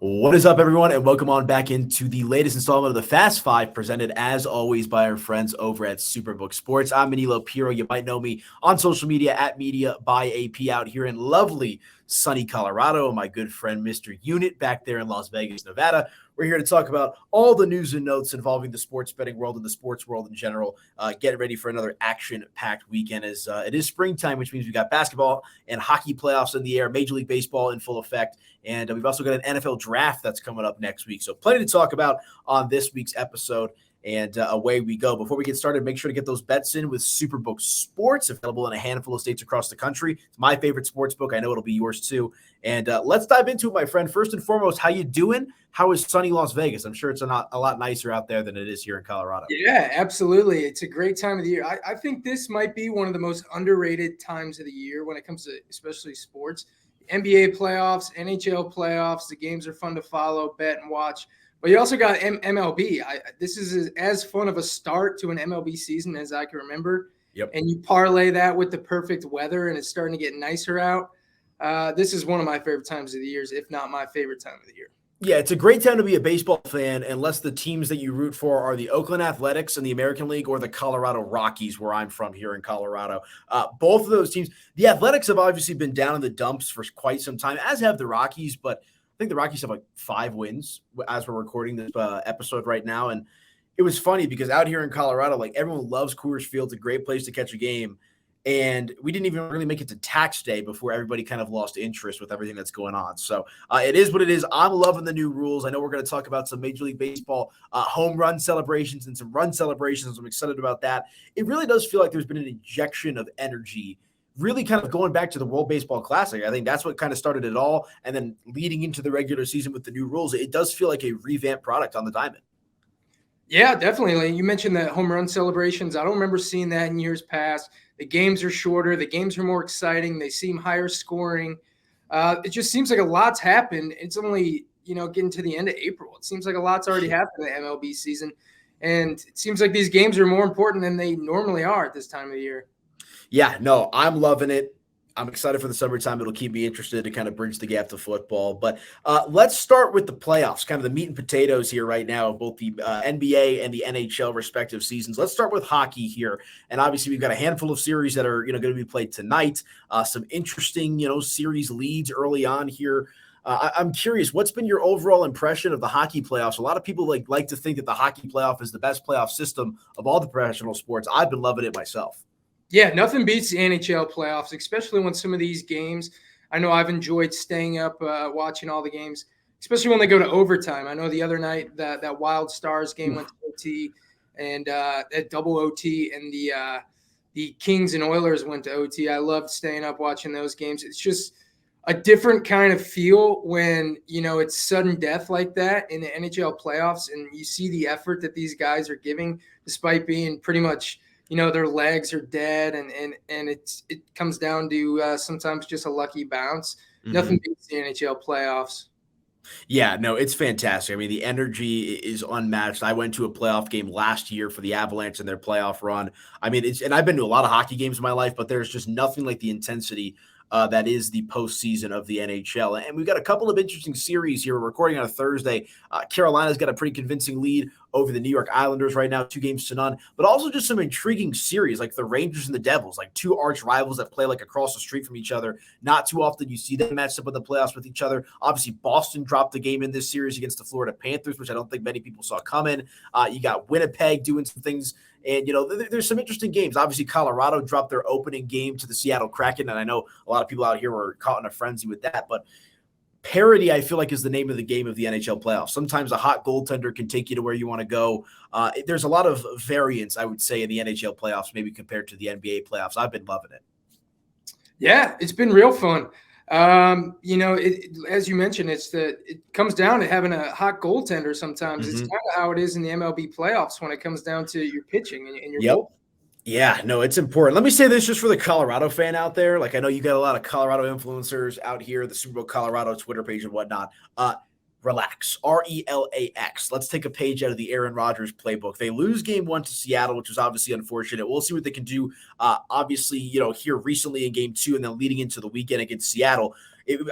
What is up, everyone, and welcome on back into the latest installment of the Fast Five, presented as always by our friends over at Superbook Sports. I'm Manilo Piro. You might know me on social media at Media by AP out here in lovely sunny Colorado. My good friend, Mr. Unit, back there in Las Vegas, Nevada. We're here to talk about all the news and notes involving the sports betting world and the sports world in general. Get ready for another action-packed weekend as it is springtime, which means we got basketball and hockey playoffs in the air, Major League Baseball in full effect, and we've also got an NFL draft that's coming up next week. So plenty to talk about on this week's episode. And away we go. Before we get started, make sure to get those bets in with Superbook Sports, available in a handful of states across the country. It's my favorite sports book. I know it'll be yours too. And let's dive into it, my friend. First and foremost, how you doing? How is sunny Las Vegas? I'm sure it's a lot nicer out there than it is here in Colorado. Yeah, absolutely. It's a great time of the year. I think this might be one of the most underrated times of the year when it comes to especially sports. NBA playoffs, NHL playoffs, the games are fun to follow, bet, and watch. But you also got MLB. This is as fun of a start to an MLB season as I can remember. Yep. And you parlay that with the perfect weather, and it's starting to get nicer out. This is one of my favorite times of the year, if not my favorite time of the year. Yeah, it's a great time to be a baseball fan unless the teams that you root for are the Oakland Athletics in the American League or the Colorado Rockies, where I'm from here in Colorado. Both of those teams, the Athletics have obviously been down in the dumps for quite some time, as have the Rockies, but I think the Rockies have like 5 wins as we're recording this episode right now. And it was funny because out here in Colorado, like everyone loves Coors Field. It's a great place to catch a game. And we didn't even really make it to tax day before everybody kind of lost interest with everything that's going on. So it is what it is. I'm loving the new rules. I know we're going to talk about some Major League Baseball home run celebrations and some run celebrations. I'm excited about that. It really does feel like there's been an injection of energy, really kind of going back to the World Baseball Classic. I think that's what kind of started it all. And then leading into the regular season with the new rules, it does feel like a revamped product on the diamond. Yeah, definitely. You mentioned the home run celebrations. I don't remember seeing that in years past. The games are shorter. The games are more exciting. They seem higher scoring. It just seems like a lot's happened. It's only, getting to the end of April. It seems like a lot's already happened in the MLB season. And it seems like these games are more important than they normally are at this time of the year. Yeah, no, I'm loving it. I'm excited for the summertime. It'll keep me interested to kind of bridge the gap to football. But let's start with the playoffs, kind of the meat and potatoes here right now of both the NBA and the NHL respective seasons. Let's start with hockey here. And obviously, we've got a handful of series that are going to be played tonight. Some interesting, series leads early on here. I'm curious, what's been your overall impression of the hockey playoffs? A lot of people like to think that the hockey playoff is the best playoff system of all the professional sports. I've been loving it myself. Yeah, nothing beats the NHL playoffs, especially when some of these games, I know I've enjoyed staying up watching all the games, especially when they go to overtime. I know the other night that Wild Stars game went to OT and at double OT, and the Kings and Oilers went to OT. I loved staying up watching those games. It's just a different kind of feel when, it's sudden death like that in the NHL playoffs, and you see the effort that these guys are giving despite being pretty much – their legs are dead, and it comes down to sometimes just a lucky bounce. Mm-hmm. Nothing beats the NHL playoffs. Yeah, no, it's fantastic. I mean, the energy is unmatched. I went to a playoff game last year for the Avalanche and their playoff run. I mean, and I've been to a lot of hockey games in my life, but there's just nothing like the intensity that is the postseason of the NHL. And we've got a couple of interesting series here. We're recording on a Thursday. Carolina's got a pretty convincing lead over the New York Islanders right now, 2-0, but also just some intriguing series like the Rangers and the Devils, like two arch rivals that play like across the street from each other. Not too often you see them matched up in the playoffs with each other. Obviously, Boston dropped the game in this series against the Florida Panthers, which I don't think many people saw coming. You got Winnipeg doing some things. And, there's some interesting games. Obviously, Colorado dropped their opening game to the Seattle Kraken, and I know a lot of people out here were caught in a frenzy with that. But parity, I feel like, is the name of the game of the NHL playoffs. Sometimes a hot goaltender can take you to where you want to go. There's a lot of variance, I would say, in the NHL playoffs, maybe compared to the NBA playoffs. I've been loving it. Yeah, it's been real fun. As you mentioned, it comes down to having a hot goaltender sometimes. Mm-hmm. It's kind of how it is in the MLB playoffs when it comes down to your pitching and your goal. Yeah, no, it's important. Let me say this just for the Colorado fan out there. Like, I know you got a lot of Colorado influencers out here, the Super Bowl Colorado Twitter page and whatnot. Relax, RELAX. Let's take a page out of the Aaron Rodgers playbook. They lose game 1 to Seattle, which was obviously unfortunate. We'll see what they can do. Obviously, here recently in game 2 and then leading into the weekend against Seattle.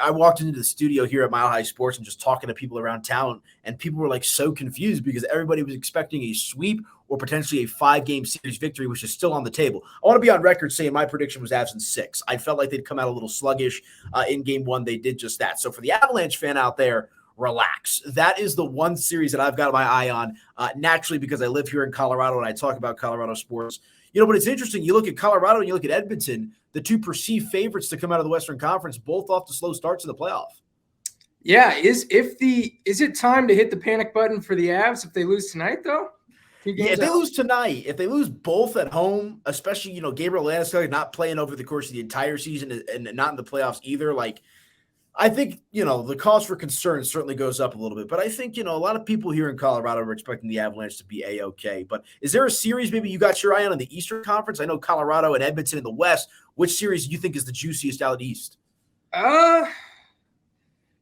I walked into the studio here at Mile High Sports and just talking to people around town, and people were like so confused because everybody was expecting a sweep or potentially a 5-game series victory, which is still on the table. I want to be on record saying my prediction was Avs in 6. I felt like they'd come out a little sluggish in game 1. They did just that. So for the Avalanche fan out there, relax. That is the one series that I've got my eye on, naturally, because I live here in Colorado and I talk about Colorado sports. But it's interesting. You look at Colorado and you look at Edmonton, the two perceived favorites to come out of the Western Conference, both off to slow starts in the playoff. Yeah, is it time to hit the panic button for the Avs if they lose tonight, though? Yeah, if they lose tonight, if they lose both at home, especially, Gabriel Landeskog not playing over the course of the entire season and not in the playoffs either, I think, the cause for concern certainly goes up a little bit. But I think, a lot of people here in Colorado are expecting the Avalanche to be A-okay. But is there a series maybe you got your eye on in the Eastern Conference? I know Colorado and Edmonton in the West. Which series do you think is the juiciest out East? I've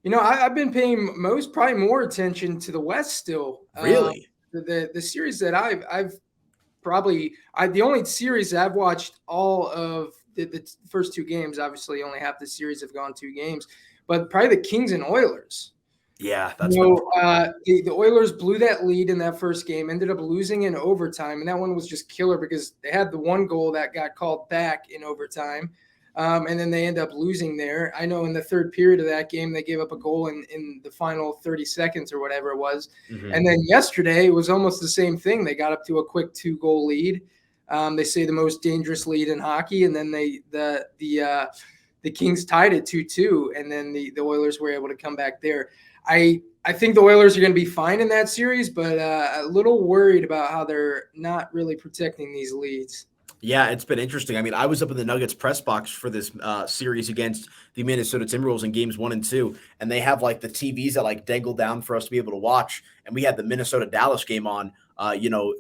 been paying probably more attention to the West still. Really? The series that the only series I've watched all of the first 2 games, obviously only half the series have gone 2 games, but probably the Kings and Oilers. Yeah, that's the Oilers blew that lead in that first game, ended up losing in overtime, and that one was just killer because they had the one goal that got called back in overtime, and then they end up losing there. I know in the third period of that game, they gave up a goal in the final 30 seconds or whatever it was. Mm-hmm. And then yesterday, it was almost the same thing. They got up to a quick 2-goal lead. They say the most dangerous lead in hockey, and then the Kings tied it 2-2, and then the Oilers were able to come back there. I think the Oilers are going to be fine in that series, but a little worried about how they're not really protecting these leads. Yeah, it's been interesting. I mean, I was up in the Nuggets press box for this series against the Minnesota Timberwolves in games 1 and 2, and they have the TVs that dangle down for us to be able to watch. And we had the Minnesota-Dallas game on,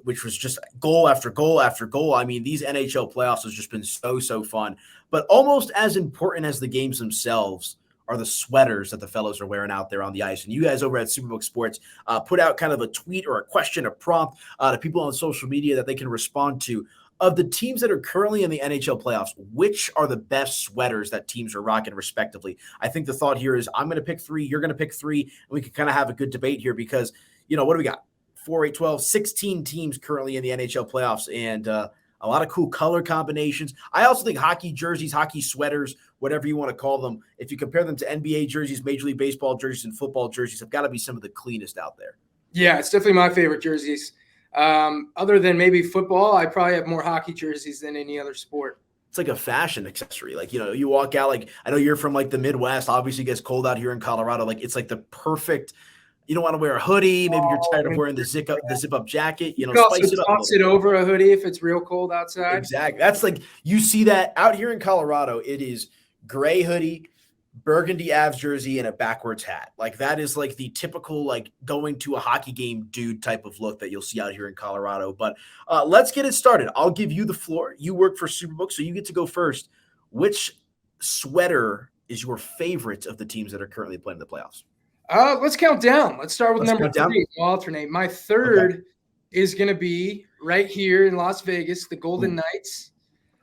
which was just goal after goal after goal. I mean, these NHL playoffs has just been so fun. But almost as important as the games themselves are the sweaters that the fellows are wearing out there on the ice. And you guys over at Superbook Sports put out kind of a tweet or a question, a prompt to people on social media that they can respond to. Of the teams that are currently in the NHL playoffs, which are the best sweaters that teams are rocking respectively? I think the thought here is I'm going to pick 3, you're going to pick 3, and we can kind of have a good debate here because, what do we got? 4, 8, 12, 16 teams currently in the NHL playoffs, and a lot of cool color combinations. I also think hockey jerseys, hockey sweaters, whatever you want to call them, if you compare them to NBA jerseys, Major League Baseball jerseys, and football jerseys, have got to be some of the cleanest out there. Yeah, it's definitely my favorite jerseys. Other than maybe football, I probably have more hockey jerseys than any other sport. It's like a fashion accessory. You walk out, I know you're from the Midwest, obviously it gets cold out here in Colorado. It's the perfect, you don't want to wear a hoodie. Maybe you're tired of wearing the zip up jacket, spice it up. Toss it over a hoodie if it's real cold outside. Exactly. That's you see that out here in Colorado. It is gray hoodie, burgundy Avs jersey, and a backwards hat. That is the typical going to a hockey game dude type of look that you'll see out here in Colorado. But let's get it started. I'll give you the floor. You work for Superbook, so you get to go first. Which sweater is your favorite of the teams that are currently playing in the playoffs? Let's count down. Let's start with number 3. We'll alternate. My third is going to be right here in Las Vegas, the Golden Knights.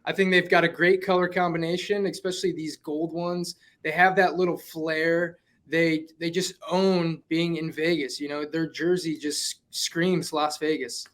I think they've got a great color combination, especially these gold ones. They have that little flair. They just own being in Vegas. Their jersey just screams Las Vegas.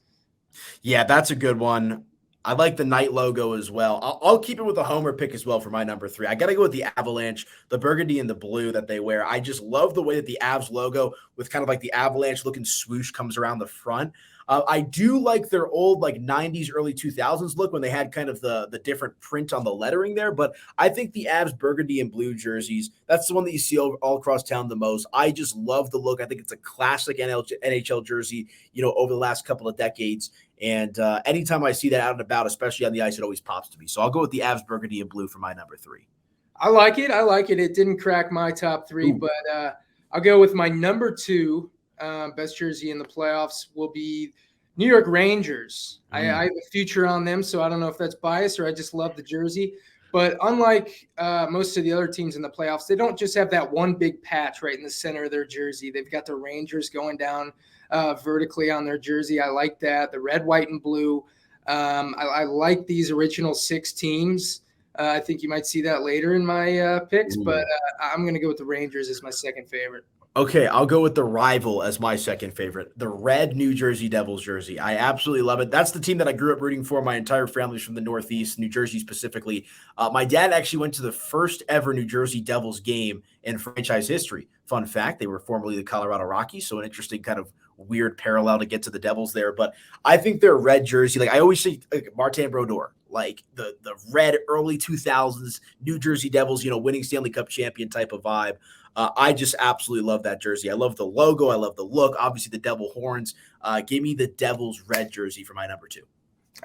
Yeah, that's a good one. I like the Knight logo as well. I'll keep it with a homer pick as well for my number 3. I got to go with the Avalanche, the burgundy and the blue that they wear. I just love the way that the Avs logo with kind of the Avalanche looking swoosh comes around the front. I do like their old 90s, early 2000s look when they had kind of the different print on the lettering there. But I think the Avs burgundy and blue jerseys, that's the one that you see all across town the most. I just love the look. I think it's a classic NHL jersey, over the last couple of decades. And anytime I see that out and about, especially on the ice, it always pops to me. So I'll go with the Avs burgundy and blue for my number 3. I like it. It didn't crack my top 3, but I'll go with my number 2. Best jersey in the playoffs will be New York Rangers. I have a future on them, so I don't know if that's biased or I just love the jersey. But unlike most of the other teams in the playoffs, they don't just have that one big patch right in the center of their jersey. They've got the Rangers going down vertically on their jersey. I like that. The red, white, and blue. I like these original 6 teams. I think you might see that later in my picks, but Ooh. I'm going to go with the Rangers as my second favorite. Okay, I'll go with the rival as my second favorite, the red New Jersey Devils jersey. I absolutely love it. That's the team that I grew up rooting for. My entire family's from the Northeast, New Jersey specifically. My dad actually went to the first ever New Jersey Devils game in franchise history. Fun fact, they were formerly the Colorado Rockies, so an interesting kind of weird parallel to get to the Devils there. But I think their red jersey, like I always say, like Martin Brodeur, like the red early 2000s New Jersey Devils, winning Stanley Cup champion type of vibe. I just absolutely love that jersey. I love the logo. I love the look. Obviously, the devil horns. Give me the Devils red jersey for my number 2.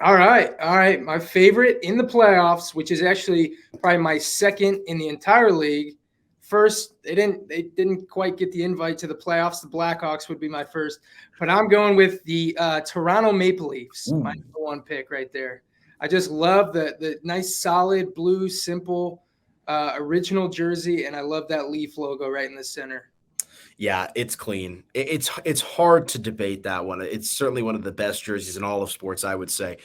All right. My favorite in the playoffs, which is actually probably my second in the entire league. First, they didn't quite get the invite to the playoffs. The Blackhawks would be my first, but I'm going with the Toronto Maple Leafs. Ooh. My number 1 pick right there. I just love the nice, solid blue, simple, original jersey, and I love that Leaf logo right in the center. Yeah, it's clean. It's hard to debate that one. It's certainly one of the best jerseys in all of sports, I would say.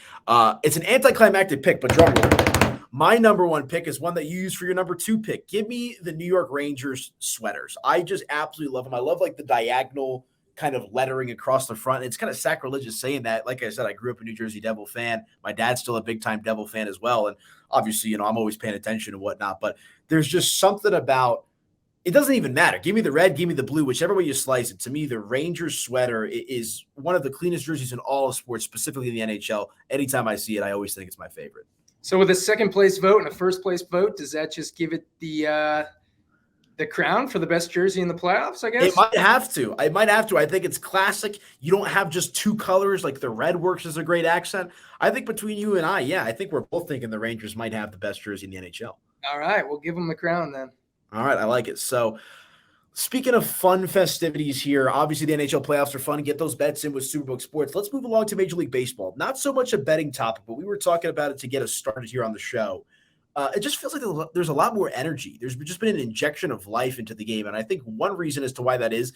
It's an anticlimactic pick, but drum roll. My number 1 pick is one that you use for your number 2 pick. Give me the New York Rangers sweaters. I just absolutely love them. I love like the diagonal kind of lettering across the front. It's kind of sacrilegious saying that. Like I said, I grew up a New Jersey Devil fan. My dad's still a big time Devil fan as well. And obviously, I'm always paying attention and whatnot, but there's just something about it. Doesn't even matter. Give me the red, give me the blue, whichever way you slice it. To me, the Rangers sweater is one of the cleanest jerseys in all of sports, specifically in the NHL. Anytime I see it, I always think it's my favorite. So with a second place vote and a first place vote, does that just give it the crown for the best jersey in the playoffs, I guess? It might have to. I think it's classic. You don't have just 2 colors. Like the red works as a great accent. I think between you and I think we're both thinking the Rangers might have the best jersey in the NHL. All right. We'll give them the crown then. All right. I like it. So speaking of fun festivities here, obviously the NHL playoffs are fun. Get those bets in with Superbook Sports. Let's move along to Major League Baseball. Not so much a betting topic, but we were talking about it to get us started here on the show. It just feels like there's a lot more energy. There's just been an injection of life into the game. And I think one reason as to why that is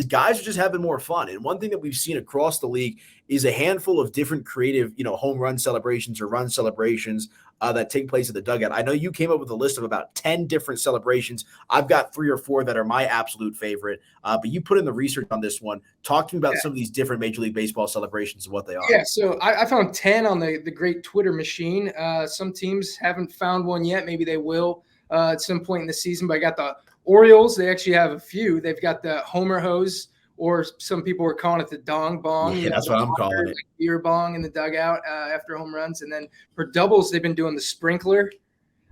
guys are just having more fun. And one thing that we've seen across the league is a handful of different creative, home run celebrations or run celebrations that take place at the dugout. I know you came up with a list of about 10 different celebrations. I've got 3 or 4 that are my absolute favorite. But you put in the research on this one. Talk to me about some of these different Major League Baseball celebrations and what they are. Yeah, so I found 10 on the great Twitter machine. Some teams haven't found one yet. Maybe they will at some point in the season. But I got the Orioles. They actually have a few. They've got the Homer hose, or some people were calling it the dong bong. Yeah, that's what I'm calling it. Like beer bong in the dugout after home runs. And then for doubles, they've been doing the sprinkler.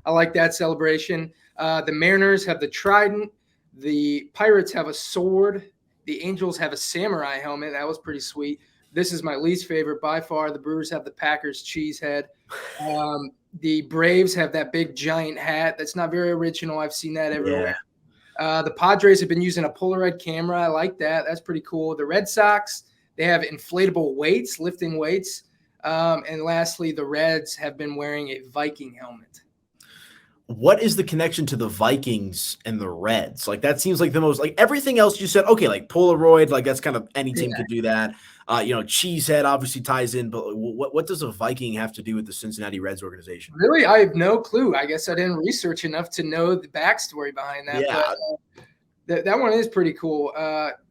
I like that celebration. The Mariners have the trident. The Pirates have a sword. The Angels have a samurai helmet. That was pretty sweet. This is my least favorite by far. The Brewers have the Packers cheese head. The Braves have that big giant hat. That's not very original. I've seen that everywhere. Yeah. The Padres have been using a Polaroid camera. I like that. That's pretty cool. The Red Sox, they have inflatable weights, lifting weights. And lastly, the Reds have been wearing a Viking helmet. What is the connection to the Vikings and the Reds? Like that seems like the most, like everything else you said, okay, like Polaroid, like that's kind of any team could do that. Cheesehead obviously ties in, but what does a Viking have to do with the Cincinnati Reds organization? Really, I have no clue. I guess I didn't research enough to know the backstory behind that. Yeah. But that one is pretty cool.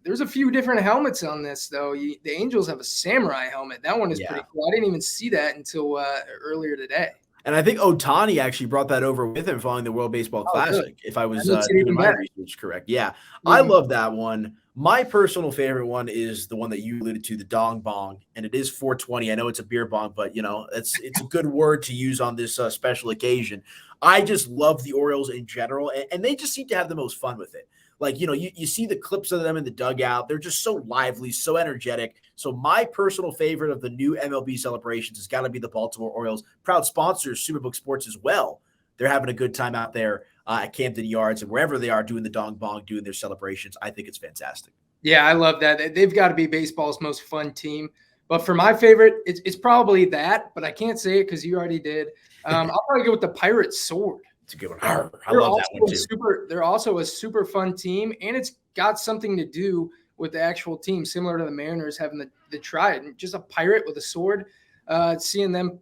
There's a few different helmets on this, though. The Angels have a samurai helmet. That one is pretty cool. I didn't even see that until earlier today. And I think Ohtani actually brought that over with him following the World Baseball Classic, good. If I was doing my research correct. Yeah, I love that one. My personal favorite one is the one that you alluded to, the dong bong, and it is 420. I know it's a beer bong, but, it's a good word to use on this special occasion. I just love the Orioles in general, and they just seem to have the most fun with it. Like, you see the clips of them in the dugout. They're just so lively, so energetic. So my personal favorite of the new MLB celebrations has got to be the Baltimore Orioles. Proud sponsors, Superbook Sports as well. They're having a good time out there at Camden Yards and wherever they are doing the dong bong, doing their celebrations. I think it's fantastic. Yeah, I love that. They've got to be baseball's most fun team. But for my favorite, it's probably that, but I can't say it because you already did. I'll probably go with the Pirate sword. It's a good one. I love that one too. They're also a super fun team, and it's got something to do with the actual team, similar to the Mariners having the trident. Just a pirate with a sword. Seeing them,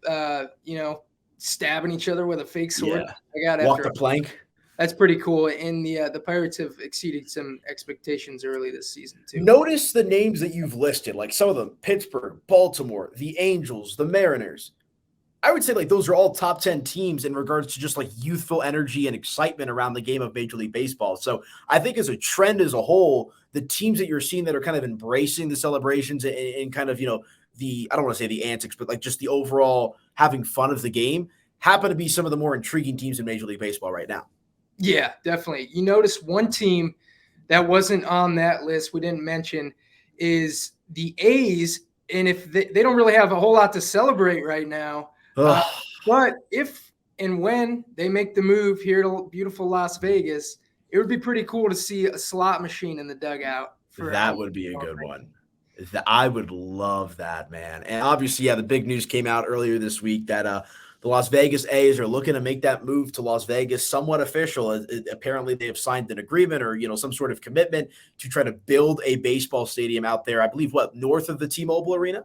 stabbing each other with a fake sword. Yeah. I got Walk after the plank. That's pretty cool. And the Pirates have exceeded some expectations early this season too. Notice the names that you've listed, like some of them: Pittsburgh, Baltimore, the Angels, the Mariners. I would say like those are all top 10 teams in regards to just like youthful energy and excitement around the game of Major League Baseball. So I think as a trend as a whole, the teams that you're seeing that are kind of embracing the celebrations and kind of, I don't want to say the antics, but like just the overall having fun of the game happen to be some of the more intriguing teams in Major League Baseball right now. Yeah, definitely. You notice one team that wasn't on that list we didn't mention is the A's. And if they don't really have a whole lot to celebrate right now, but if and when they make the move here to beautiful Las Vegas, it would be pretty cool to see a slot machine in the dugout. That would be a good one. I would love that, man. And obviously, yeah, the big news came out earlier this week that the Las Vegas A's are looking to make that move to Las Vegas somewhat official. Apparently, they have signed an agreement or some sort of commitment to try to build a baseball stadium out there. I believe north of the T-Mobile Arena.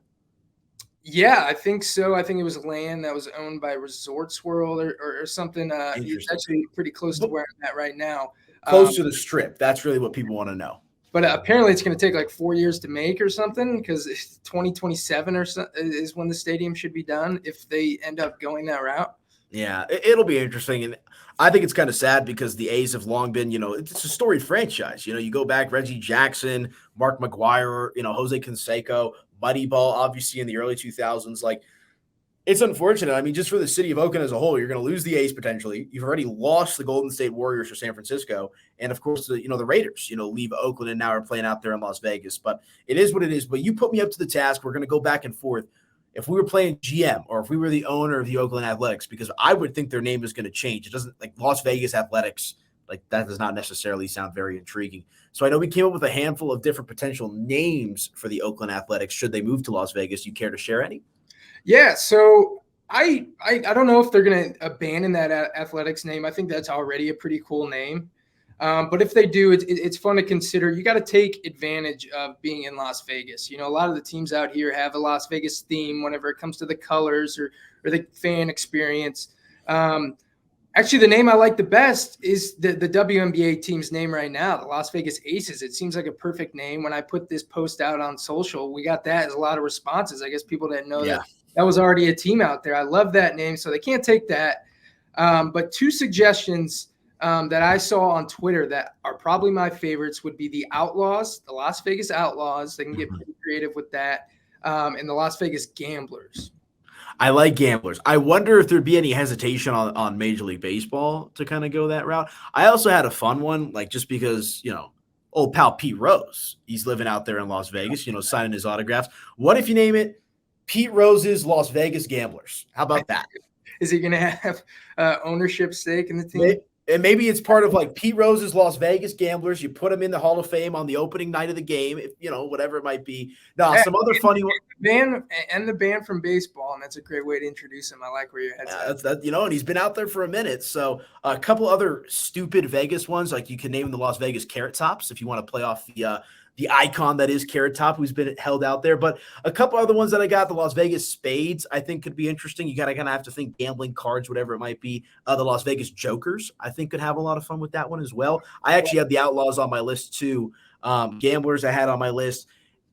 Yeah, I think so. I think it was land that was owned by Resorts World or something. It's actually pretty close to where I'm at right now. Close to the Strip. That's really what people want to know. But apparently it's going to take like 4 years to make or something, because 2027 or so is when the stadium should be done if they end up going that route. Yeah, it'll be interesting. And I think it's kind of sad because the A's have long been, it's a storied franchise. You go back, Reggie Jackson, Mark McGwire, Jose Canseco, Buddy Ball, obviously in the early 2000s. Like, it's unfortunate. I mean, just for the city of Oakland as a whole, you're going to lose the A's potentially. You've already lost the Golden State Warriors for San Francisco. And of course, the Raiders, leave Oakland and now are playing out there in Las Vegas. But it is what it is. But you put me up to the task. We're going to go back and forth. If we were playing GM or if we were the owner of the Oakland Athletics, because I would think their name is going to change. It doesn't, like Las Vegas Athletics, like that does not necessarily sound very intriguing. So I know we came up with a handful of different potential names for the Oakland Athletics should they move to Las Vegas. You care to share any? Yeah, so I don't know if they're going to abandon that athletics name. I think that's already a pretty cool name. But if they do, it's fun to consider. You got to take advantage of being in Las Vegas. A lot of the teams out here have a Las Vegas theme whenever it comes to the colors or the fan experience. Actually, the name I like the best is the WNBA team's name right now, the Las Vegas Aces. It seems like a perfect name. When I put this post out on social, we got that as a lot of responses. I guess people didn't know that was already a team out there. I love that name, so they can't take that. But two suggestions that I saw on Twitter that are probably my favorites would be the Outlaws, the Las Vegas Outlaws. They can get pretty creative with that, and the Las Vegas Gamblers. I like Gamblers. I wonder if there'd be any hesitation on Major League Baseball to kind of go that route. I also had a fun one, like just because, old pal Pete Rose, he's living out there in Las Vegas, signing his autographs. What if you name it Pete Rose's Las Vegas Gamblers? How about that? Is he going to have ownership stake in the team? And maybe it's part of like Pete Rose's Las Vegas Gamblers. You put him in the Hall of Fame on the opening night of the game, if, whatever it might be. No, some other funny one. The band from baseball, and that's a great way to introduce him. I like where your head's at. That's and he's been out there for a minute. So a couple other stupid Vegas ones, like you can name the Las Vegas Carrot Tops if you want to play off the icon that is Carrot Top, who's been held out there. But a couple other ones that I got, the Las Vegas Spades, I think could be interesting. You got to kind of have to think gambling cards, whatever it might be. The Las Vegas Jokers, I think could have a lot of fun with that one as well. I actually had the Outlaws on my list too. Gamblers I had on my list.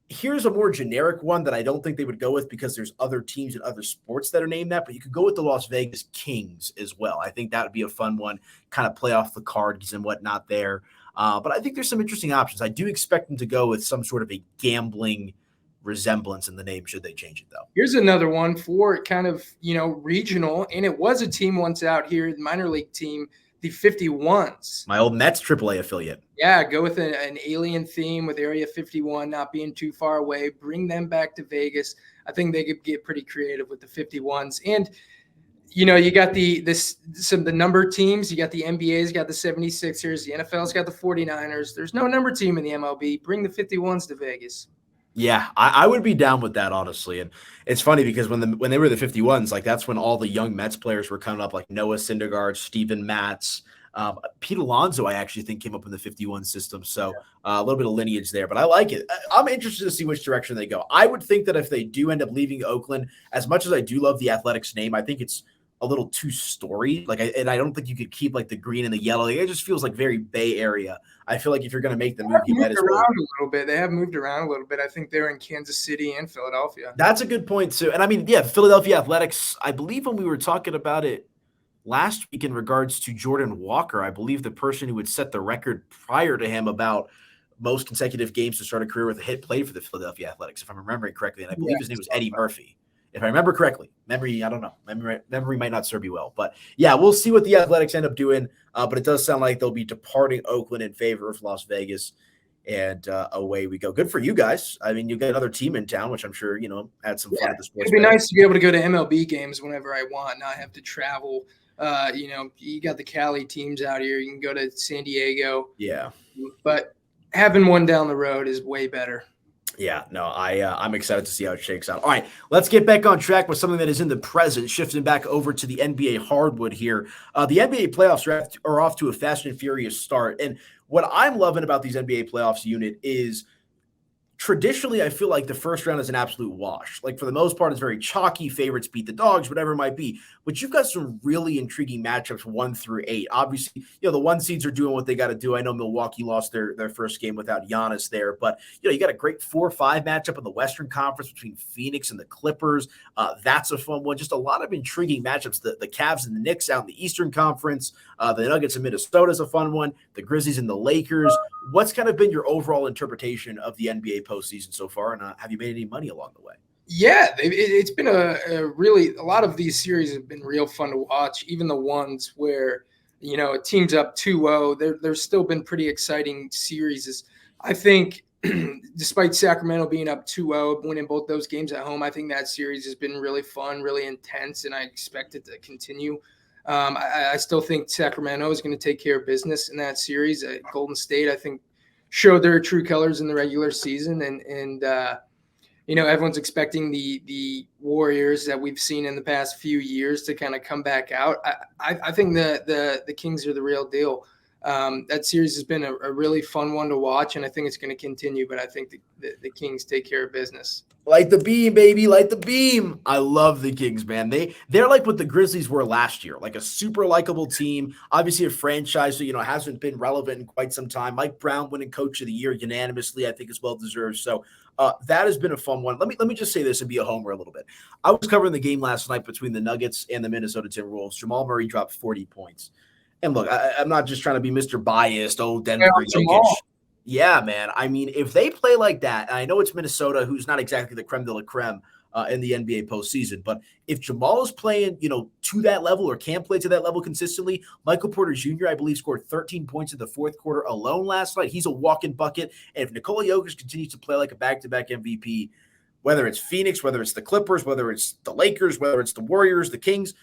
Here's a more generic one that I don't think they would go with because there's other teams and other sports that are named that, but you could go with the Las Vegas Kings as well. I think that would be a fun one, kind of play off the cards and whatnot there. But I think there's some interesting options. I do expect them to go with some sort of a gambling resemblance in the name should they change it, though. Here's another one for kind of, regional, and it was a team once out here, the minor league team, the 51s. My old Mets AAA affiliate. Yeah, go with an alien theme with Area 51 not being too far away. Bring them back to Vegas. I think they could get pretty creative with the 51s. And you got the number teams. You got the NBA's got the 76ers. The NFL's got the 49ers. There's no number team in the MLB. Bring the 51s to Vegas. Yeah, I would be down with that, honestly. And it's funny because when they were the 51s, like that's when all the young Mets players were coming up, like Noah Syndergaard, Steven Matz, Pete Alonso, I actually think came up in the 51 system. So a little bit of lineage there, but I like it. I'm interested to see which direction they go. I would think that if they do end up leaving Oakland, as much as I do love the Athletics name, I think it's a little too storied. And I don't think you could keep like the green and the yellow. It just feels like very Bay Area. I feel like if you're going to make the move, you might as well. A little bit. They have moved around a little bit. I think they're in Kansas City and Philadelphia. That's a good point too. And I mean, yeah, Philadelphia Athletics, I believe when we were talking about it last week in regards to Jordan Walker, I believe the person who would set the record prior to him about most consecutive games to start a career with a hit played for the Philadelphia Athletics, if I'm remembering correctly. And I believe his name was Eddie Murphy. If I remember correctly, memory, I don't know. Memory might not serve you well. But yeah, we'll see what the Athletics end up doing. But it does sound like they'll be departing Oakland in favor of Las Vegas. And away we go. Good for you guys. I mean, you got another team in town, which I'm sure, had some fun at the sports. It'd be nice to be able to go to MLB games whenever I want, not have to travel. You got the Cali teams out here. You can go to San Diego. Yeah. But having one down the road is way better. Yeah, no, I'm excited to see how it shakes out. All right, let's get back on track with something that is in the present, shifting back over to the NBA hardwood here. The NBA playoffs are off to a fast and furious start. And what I'm loving about these NBA playoffs unit is traditionally, I feel like the first round is an absolute wash. Like for the most part, it's very chalky. Favorites beat the dogs, whatever it might be. But you've got some really intriguing matchups 1 through 8. Obviously, the 1 seeds are doing what they got to do. I know Milwaukee lost their first game without Giannis there, but you got a great 4-5 matchup in the Western Conference between Phoenix and the Clippers. That's a fun one. Just a lot of intriguing matchups. The Cavs and the Knicks out in the Eastern Conference. The Nuggets and Minnesota is a fun one. The Grizzlies and the Lakers. What's kind of been your overall interpretation of the NBA postseason so far, and have you made any money along the way? Yeah, it's been a lot of these series have been real fun to watch. Even the ones where a team's up 2-0, there's still been pretty exciting series. I think, despite Sacramento being up 2-0, winning both those games at home, I think that series has been really fun, really intense, and I expect it to continue. I still think Sacramento is going to take care of business in that series. Golden State, I think, showed their true colors in the regular season, and everyone's expecting the Warriors that we've seen in the past few years to kind of come back out. I think the Kings are the real deal. That series has been a really fun one to watch, and I think it's going to continue. But I think the Kings take care of business. Light the beam, baby. Light the beam. I love the Kings, man. They're like what the Grizzlies were last year, like a super likable team. Obviously a franchise who, hasn't been relevant in quite some time. Mike Brown winning Coach of the Year unanimously, I think is well deserved. So that has been a fun one. Let me just say this and be a homer a little bit. I was covering the game last night between the Nuggets and the Minnesota Timberwolves. Jamal Murray dropped 40 points. And look, I'm not just trying to be Mr. Biased. Oh, Denver. Yeah, man. I mean, if they play like that, and I know it's Minnesota, who's not exactly the creme de la creme in the NBA postseason, but if Jamal is playing, to that level or can play to that level consistently, Michael Porter Jr., I believe, scored 13 points in the fourth quarter alone last night. He's a walking bucket. And if Nikola Jokic continues to play like a back-to-back MVP, whether it's Phoenix, whether it's the Clippers, whether it's the Lakers, whether it's the Warriors, the Kings,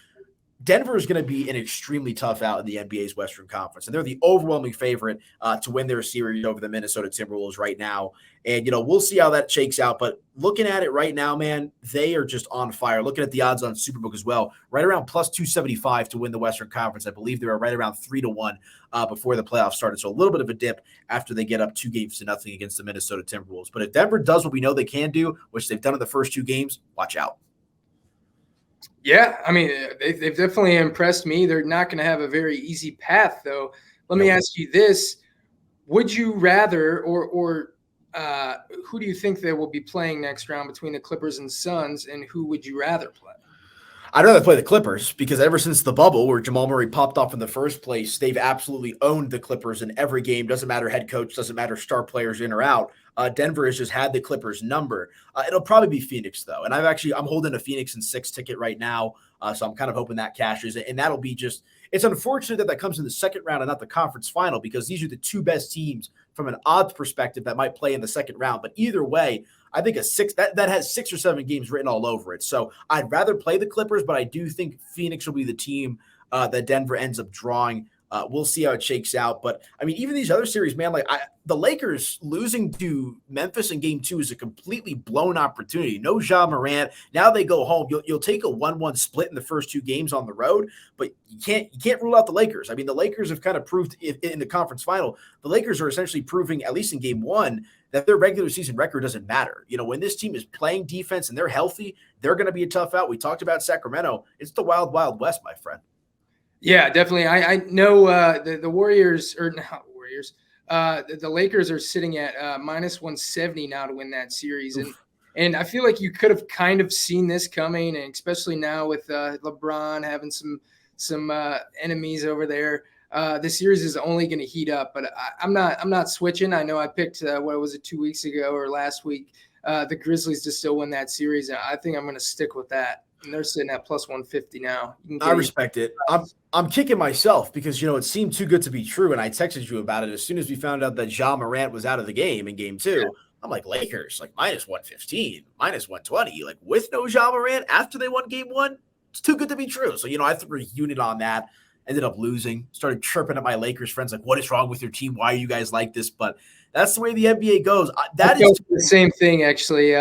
Denver is going to be an extremely tough out in the NBA's Western Conference, and they're the overwhelming favorite to win their series over the Minnesota Timberwolves right now. And, we'll see how that shakes out. But looking at it right now, man, they are just on fire. Looking at the odds on Superbook as well, right around plus 275 to win the Western Conference. I believe they were right around 3-1 before the playoffs started. So a little bit of a dip after they get up 2-0 against the Minnesota Timberwolves. But if Denver does what we know they can do, which they've done in the first 2 games, watch out. Yeah, I mean, they've definitely impressed me. They're not going to have a very easy path, though. Let me ask you this. Would you rather or who do you think they will be playing next round between the Clippers and Suns, and who would you rather play? I'd rather play the Clippers because ever since the bubble where Jamal Murray popped off in the first place, they've absolutely owned the Clippers in every game. Doesn't matter head coach, doesn't matter star players in or out. Denver has just had the Clippers number. It'll probably be Phoenix though. And I'm holding a Phoenix in 6 ticket right now. So I'm kind of hoping that cashes. And that'll be it's unfortunate that comes in the second round and not the conference final because these are the 2 best teams from an odds perspective that might play in the second round. But either way, I think that has 6 or 7 games written all over it. So I'd rather play the Clippers, but I do think Phoenix will be the team that Denver ends up drawing We'll see how it shakes out. But I mean, even these other series, man, like the Lakers losing to Memphis in game 2 is a completely blown opportunity. No Ja Morant. Now they go home. You'll take a 1-1 split in the first 2 games on the road, but you can't rule out the Lakers. I mean, the Lakers have kind of proved in the conference final, the Lakers are essentially proving, at least in game 1, that their regular season record doesn't matter. When this team is playing defense and they're healthy, they're going to be a tough out. We talked about Sacramento. It's the wild, wild west, my friend. Yeah, definitely. I know the Warriors, or not Warriors, the Lakers are sitting at minus 170 now to win that series. And I feel like you could have kind of seen this coming, and especially now with LeBron having some enemies over there. The series is only going to heat up, but I'm not switching. I know I picked, what was it, 2 weeks ago or last week, the Grizzlies to still win that series. And I think I'm going to stick with that. And they're sitting at plus 150 now. I respect it. I'm kicking myself because, it seemed too good to be true. And I texted you about it as soon as we found out that Ja Morant was out of the game in game 2. Yeah. I'm like, Lakers, like minus 115, minus 120, like with no Ja Morant after they won game 1. It's too good to be true. So, I threw a unit on that, ended up losing, started chirping at my Lakers friends like, what is wrong with your team? Why are you guys like this? But that's the way the NBA goes. That is the same thing, actually.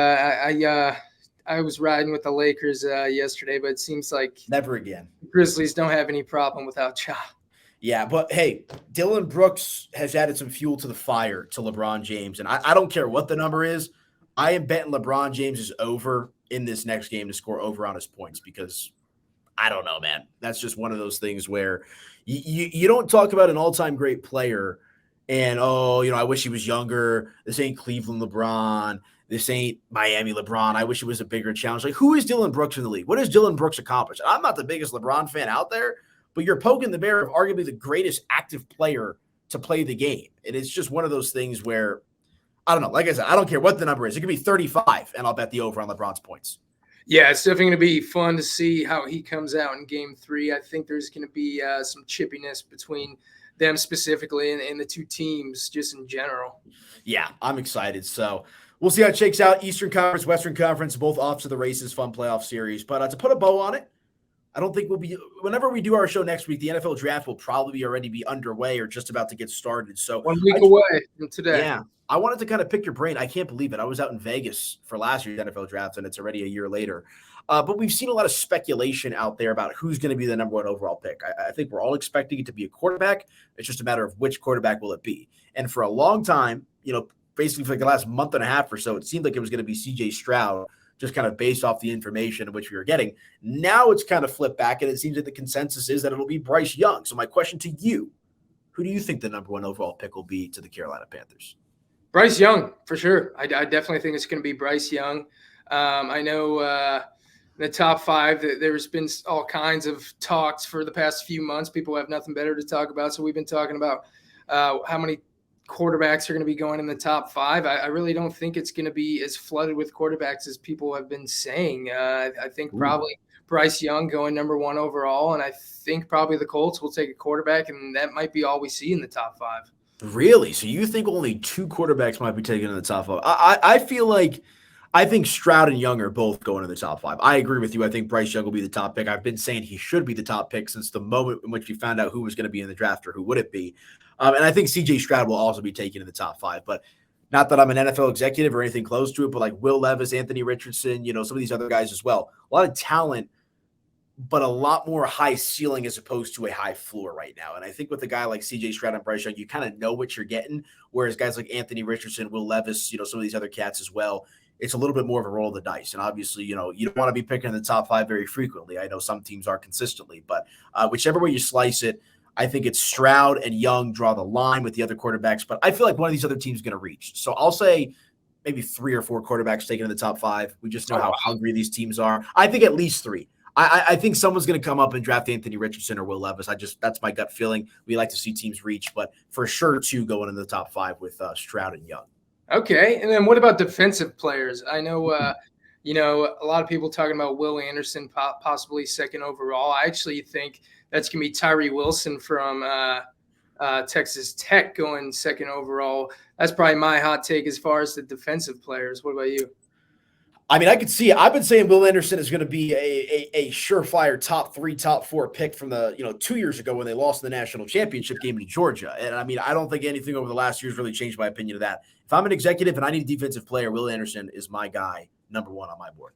I was riding with the Lakers yesterday, but it seems like never again. The Grizzlies don't have any problem without Ja. Yeah, but hey, Dylan Brooks has added some fuel to the fire to LeBron James, and I don't care what the number is. I am betting LeBron James is over in this next game to score over on his points because I don't know, man. That's just one of those things where you don't talk about an all-time great player and, I wish he was younger. This ain't Cleveland LeBron. This ain't Miami LeBron. I wish it was a bigger challenge. Like, who is Dylan Brooks in the league? What has Dylan Brooks accomplished? I'm not the biggest LeBron fan out there, but you're poking the bear of arguably the greatest active player to play the game. And it's just one of those things where, I don't know. Like I said, I don't care what the number is. It could be 35, and I'll bet the over on LeBron's points. Yeah, it's definitely going to be fun to see how he comes out in game 3. I think there's going to be some chippiness between them specifically and the two teams just in general. Yeah, I'm excited. So we'll see how it shakes out. Eastern Conference, Western Conference, both off to the races, fun playoff series. But to put a bow on it, I don't think we'll be – whenever we do our show next week, the NFL draft will probably already be underway or just about to get started. So 1 week away from today. Yeah. I wanted to kind of pick your brain. I can't believe it. I was out in Vegas for last year's NFL draft, and it's already a year later. But we've seen a lot of speculation out there about who's going to be the number 1 overall pick. I think we're all expecting it to be a quarterback. It's just a matter of which quarterback will it be. And for a long time, basically for like the last month and a half or so, it seemed like it was going to be C.J. Stroud, just kind of based off the information which we were getting. Now it's kind of flipped back, and it seems that the consensus is that it'll be Bryce Young. So my question to you, who do you think the number 1 overall pick will be to the Carolina Panthers? Bryce Young, for sure. I definitely think it's going to be Bryce Young. I know in the top 5, there's been all kinds of talks for the past few months. People have nothing better to talk about. So we've been talking about how many quarterbacks are going to be going in the top 5. I really don't think it's going to be as flooded with quarterbacks as people have been saying. I think probably Bryce Young going number 1 overall, and I think probably the Colts will take a quarterback, and that might be all we see in the top 5. Really? So you think only 2 quarterbacks might be taken in the top 5? I think Stroud and Young are both going in the top 5. I agree with you. I think Bryce Young will be the top pick. I've been saying he should be the top pick since the moment in which we found out who was going to be in the draft or who would it be. And I think C.J. Stroud will also be taken in the top 5. But not that I'm an NFL executive or anything close to it, but like Will Levis, Anthony Richardson, some of these other guys as well. A lot of talent, but a lot more high ceiling as opposed to a high floor right now. And I think with a guy like C.J. Stroud and Bryce Young, you kind of know what you're getting, whereas guys like Anthony Richardson, Will Levis, some of these other cats as well, it's a little bit more of a roll of the dice. And obviously, you don't want to be picking in the top 5 very frequently. I know some teams are consistently, but whichever way you slice it, I think it's Stroud and Young draw the line with the other quarterbacks, but I feel like one of these other teams is going to reach. So I'll say maybe 3 or 4 quarterbacks taken in the top 5. We just know how hungry these teams are. I think at least 3. I think someone's going to come up and draft Anthony Richardson or Will Levis. That's my gut feeling. We like to see teams reach, but for sure 2 going in the top 5 with Stroud and Young. Okay. And then what about defensive players? I know, a lot of people talking about Will Anderson possibly 2nd overall. I actually think that's going to be Tyree Wilson from Texas Tech going 2nd overall. That's probably my hot take as far as the defensive players. What about you? I mean, I could see it. I've been saying Will Anderson is going to be a surefire top 3, top 4 pick from the 2 years ago when they lost the national championship game to Georgia. And I mean, I don't think anything over the last year has really changed my opinion of that. If I'm an executive and I need a defensive player, Will Anderson is my guy, number 1 on my board.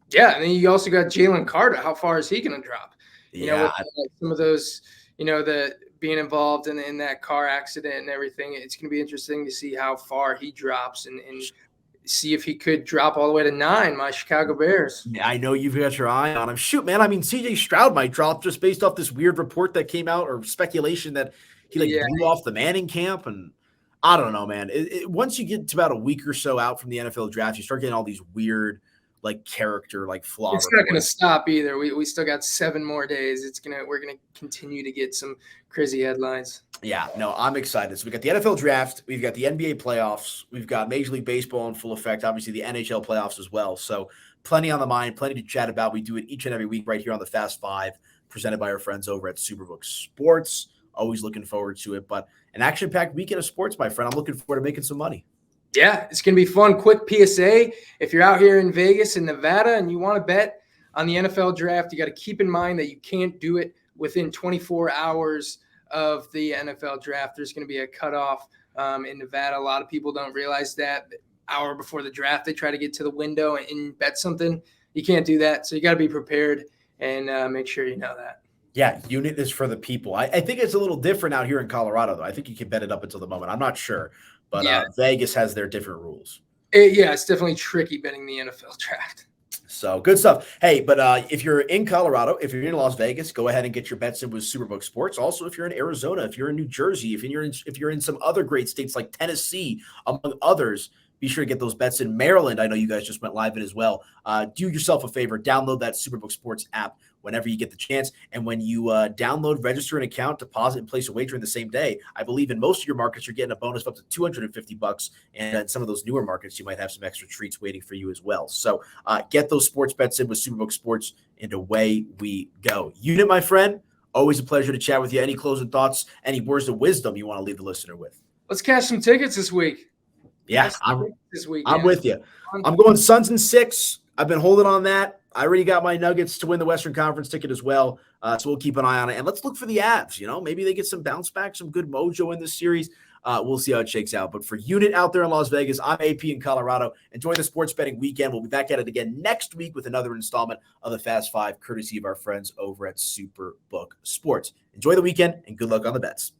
Yeah, and then you also got Jalen Carter. How far is he going to drop? Yeah, With some of those, the being involved in that car accident and everything, it's going to be interesting to see how far he drops and see if he could drop all the way to 9, my Chicago Bears. I know you've got your eye on him. Shoot, man. I mean, CJ Stroud might drop just based off this weird report that came out or speculation that he blew off the Manning camp. And I don't know, man. Once you get to about a week or so out from the NFL draft, you start getting all these weird character flaws. It's not going to stop either. We still got 7 more days. We're gonna continue to get some crazy headlines. Yeah, no, I'm excited. So we got the NFL draft, we've got the NBA playoffs, we've got Major League Baseball in full effect, obviously the NHL playoffs as well. So plenty on the mind, plenty to chat about. We do it each and every week right here on the Fast Five, presented by our friends over at Superbook Sports. Always looking forward to it. But an action-packed weekend of sports, my friend. I'm looking forward to making some money. Yeah, it's going to be fun. Quick PSA. If you're out here in Vegas and Nevada and you want to bet on the NFL draft, you got to keep in mind that you can't do it within 24 hours of the NFL draft. There's going to be a cutoff in Nevada. A lot of people don't realize that. Hour before the draft, they try to get to the window and bet something. You can't do that. So you got to be prepared and make sure you know that. Yeah, unit is for the people. I think it's a little different out here in Colorado, though. I think you can bet it up until the moment. I'm not sure. But Vegas has their different rules. It's definitely tricky betting the NFL draft. So good stuff. Hey, but if you're in Colorado, if you're in Las Vegas, go ahead and get your bets in with Superbook Sports. Also, if you're in Arizona, if you're in New Jersey, if you're in some other great states like Tennessee, among others, be sure to get those bets in. Maryland, I know you guys just went live in as well. Do yourself a favor, download that Superbook Sports app whenever you get the chance. And when you download, register an account, deposit, and place a wager in the same day, I believe in most of your markets, you're getting a bonus of up to $250. And in some of those newer markets, you might have some extra treats waiting for you as well. So get those sports bets in with Superbook Sports, and away we go. Unit, my friend, always a pleasure to chat with you. Any closing thoughts, any words of wisdom you want to leave the listener with? Let's cash some tickets this week. Yeah, I'm with you. I'm going Suns in 6. I've been holding on that. I already got my Nuggets to win the Western Conference ticket as well. So we'll keep an eye on it. And let's look for the Avs. Maybe they get some bounce back, some good mojo in this series. We'll see how it shakes out. But for Unit out there in Las Vegas, I'm AP in Colorado. Enjoy the sports betting weekend. We'll be back at it again next week with another installment of the Fast Five, courtesy of our friends over at Superbook Sports. Enjoy the weekend and good luck on the bets.